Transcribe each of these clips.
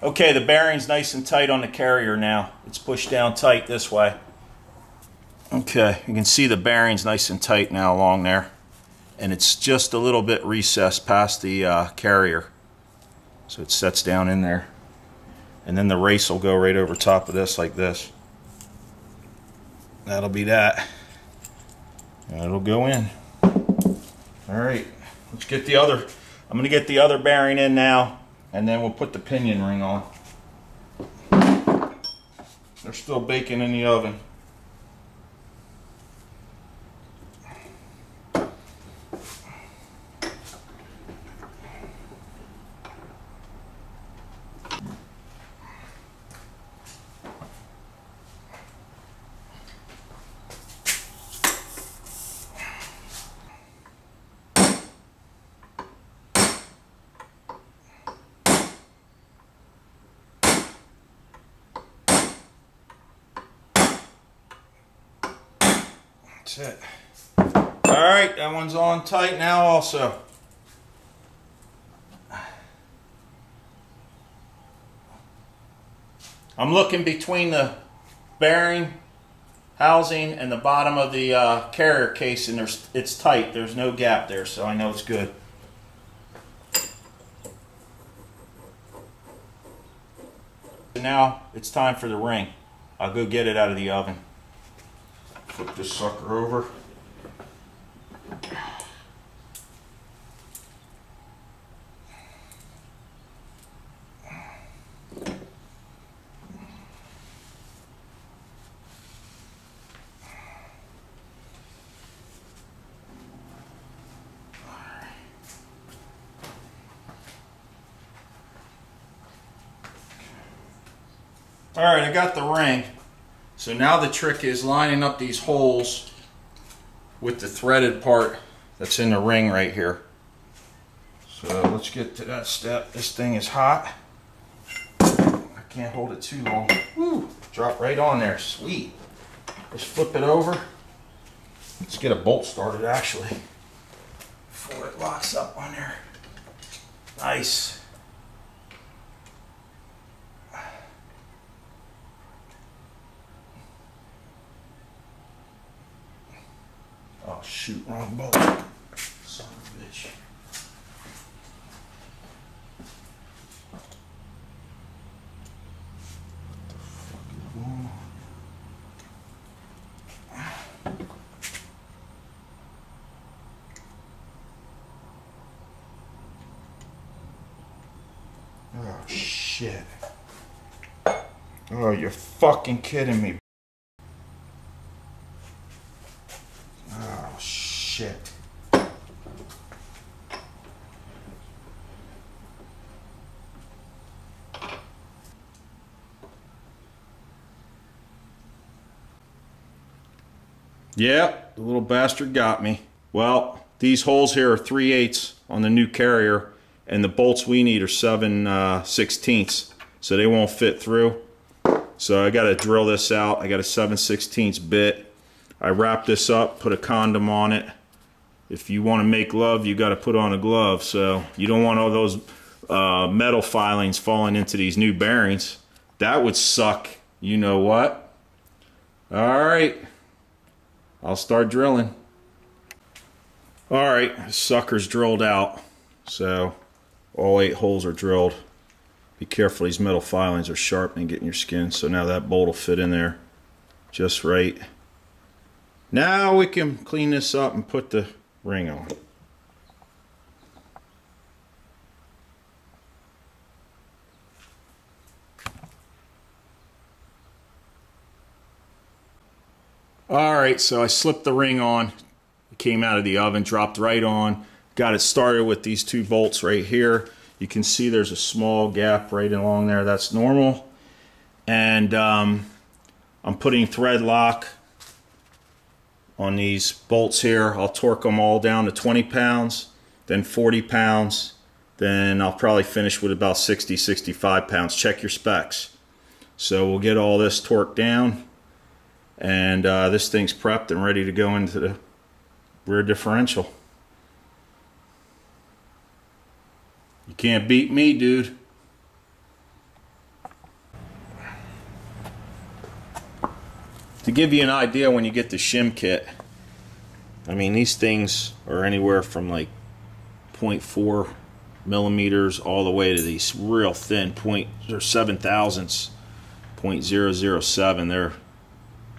Okay, the bearing's nice and tight on the carrier now. It's pushed down tight this way. Okay, you can see the bearing's nice and tight now along there. And it's just a little bit recessed past the carrier. So it sets down in there. And then the race will go right over top of this like this. That'll be that. And it'll go in. Alright, let's get the other. I'm going to get the other bearing in now. And then we'll put the pinion ring on. They're still baking in the oven. That's it. Alright, that one's on tight now also. I'm looking between the bearing housing and the bottom of the carrier case, and it's tight. There's no gap there, so I know it's good. Now it's time for the ring. I'll go get it out of the oven. Flip this sucker over. Alright, I got the ring. So now the trick is lining up these holes with the threaded part that's in the ring right here. So let's get to that step. This thing is hot. I can't hold it too long. Woo! Drop right on there. Sweet. Just flip it over. Let's get a bolt started actually before it locks up on there. Nice. Oh shoot, wrong bolt. Son of a bitch. Oh shit. Oh, you're fucking kidding me. Oh shit. Yep, the little bastard got me. Well, these holes here are 3/8 on the new carrier, and the bolts we need are 7/16, so they won't fit through. So I got to drill this out. I got a 7/16 bit. I wrap this up, put a condom on it. If you want to make love, you got to put on a glove. So you don't want all those metal filings falling into these new bearings. That would suck. You know what? All right. I'll start drilling. All right, the sucker's drilled out. So all 8 holes are drilled. Be careful, these metal filings are sharp and get in your skin. So now that bolt will fit in there just right. Now we can clean this up and put the ring on. Alright, so I slipped the ring on. It came out of the oven, dropped right on. Got it started with these 2 bolts right here. You can see there's a small gap right along there. That's normal. And I'm putting thread lock on these bolts here. I'll torque them all down to 20 pounds, then 40 pounds. Then I'll probably finish with about 60, 65 pounds. Check your specs. So we'll get all this torqued down. And this thing's prepped and ready to go into the rear differential. You can't beat me, dude. To give you an idea, when you get the shim kit, I mean, these things are anywhere from like 0.4 millimeters all the way to these real thin they're 7 thousandths, 0.007.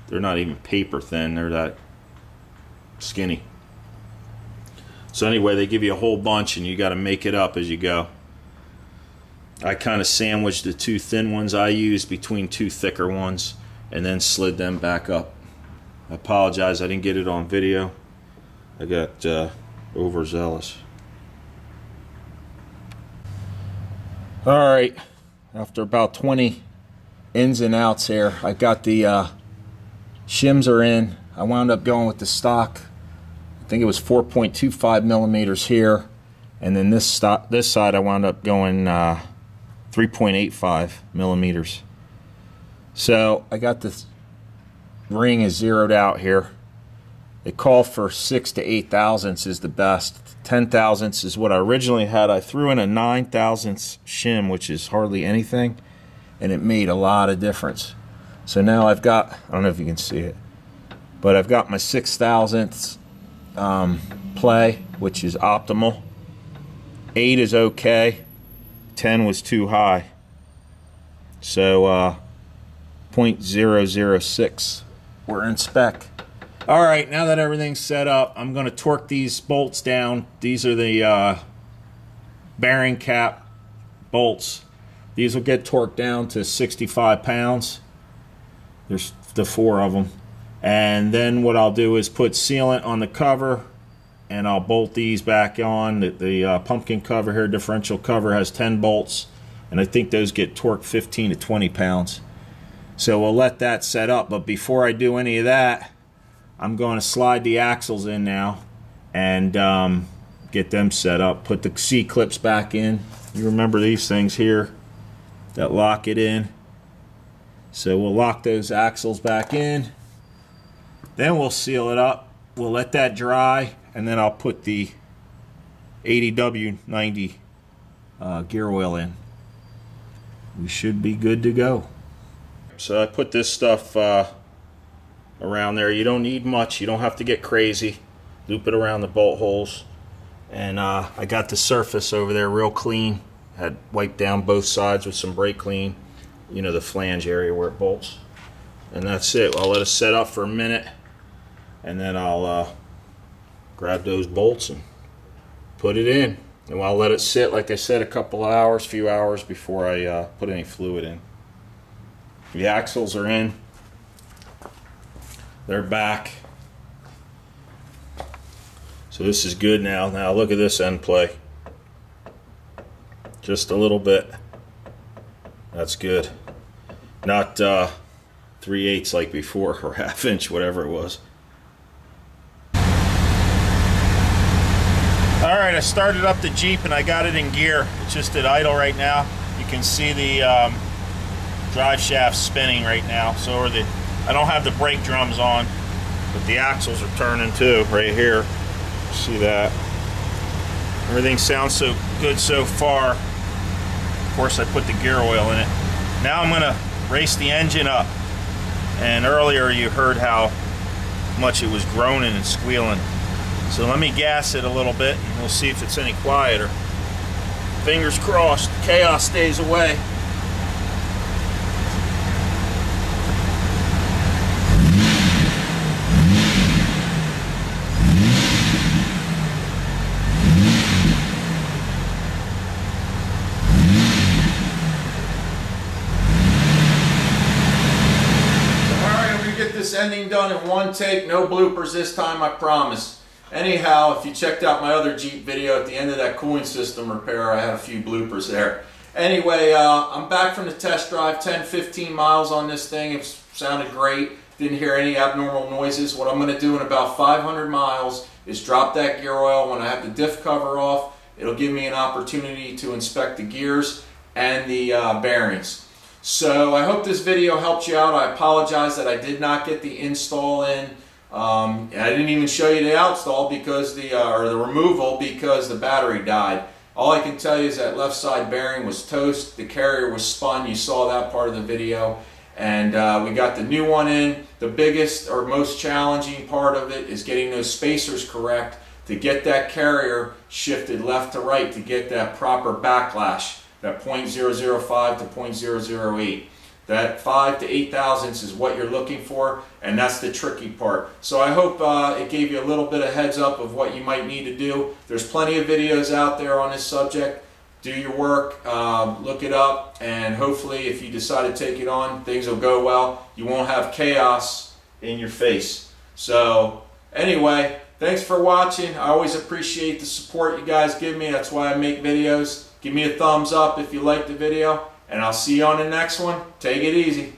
They're not even paper thin, they're that skinny. So anyway, they give you a whole bunch and you got to make it up as you go. I kind of sandwiched the 2 thin ones I used between 2 thicker ones and then slid them back up. I apologize, I didn't get it on video. I got overzealous. Alright, after about 20 ins and outs here, I got the shims are in. I wound up going with the stock. I think it was 4.25 millimeters here, and then this side I wound up going 3.85 millimeters. So I got this ring is zeroed out here. They call for 6 to 8 thousandths is the best. 10 thousandths is what I originally had. I threw in a 9 thousandths shim, which is hardly anything, and it made a lot of difference. So now I've got, I don't know if you can see it, but I've got my 6 thousandths play, which is optimal. 8 is okay. 10 was too high. So 0.006, we're in spec. Alright, now that everything's set up, I'm going to torque these bolts down. These are the bearing cap bolts. These will get torqued down to 65 pounds. There's the 4 of them. And then what I'll do is put sealant on the cover, and I'll bolt these back on. The pumpkin cover here, differential cover, has 10 bolts, and I think those get torqued 15 to 20 pounds. So we'll let that set up, but before I do any of that, I'm going to slide the axles in now and get them set up. Put the C-clips back in. You remember these things here that lock it in. So we'll lock those axles back in. Then we'll seal it up. We'll let that dry, and then I'll put the 80W90 gear oil in. We should be good to go. So I put this stuff around there. You don't need much. You don't have to get crazy. Loop it around the bolt holes. And I got the surface over there real clean. Had wiped down both sides with some brake clean. You know, the flange area where it bolts. And that's it. I'll let it set up for a minute, and then I'll grab those bolts and put it in. And I'll let it sit, like I said, a couple of hours, few hours before I put any fluid in. The axles are in. They're back. So this is good now. Now look at this end play. Just a little bit. That's good. Not 3/8 like before, or 1/2 inch, whatever it was. Alright, I started up the Jeep and I got it in gear. It's just at idle right now. You can see the drive shaft spinning right now. So are I don't have the brake drums on, but the axles are turning too right here. See that? Everything sounds so good so far. Of course, I put the gear oil in it. Now I'm going to race the engine up. And earlier you heard how much it was groaning and squealing. So let me gas it a little bit and we'll see if it's any quieter. Fingers crossed, chaos stays away. Ending done in one take, no bloopers this time, I promise. Anyhow, if you checked out my other Jeep video at the end of that cooling system repair, I had a few bloopers there. Anyway, I'm back from the test drive, 10-15 miles on this thing. It sounded great, didn't hear any abnormal noises. What I'm going to do in about 500 miles is drop that gear oil. When I have the diff cover off, it'll give me an opportunity to inspect the gears and the bearings. So I hope this video helped you out. I apologize that I did not get the install in. I didn't even show you the outstall because or the removal because the battery died. All I can tell you is that left side bearing was toast. The carrier was spun. You saw that part of the video. And we got the new one in. The biggest or most challenging part of it is getting those spacers correct to get that carrier shifted left to right to get that proper backlash, that 0.005 to 0.008. That 5 to 8 thousandths is what you're looking for, and that's the tricky part. So I hope it gave you a little bit of heads up of what you might need to do. There's plenty of videos out there on this subject. Do your work, look it up, and hopefully if you decide to take it on, things will go well. You won't have chaos in your face. So anyway, thanks for watching. I always appreciate the support you guys give me. That's why I make videos. Give me a thumbs up if you like the video, and I'll see you on the next one. Take it easy.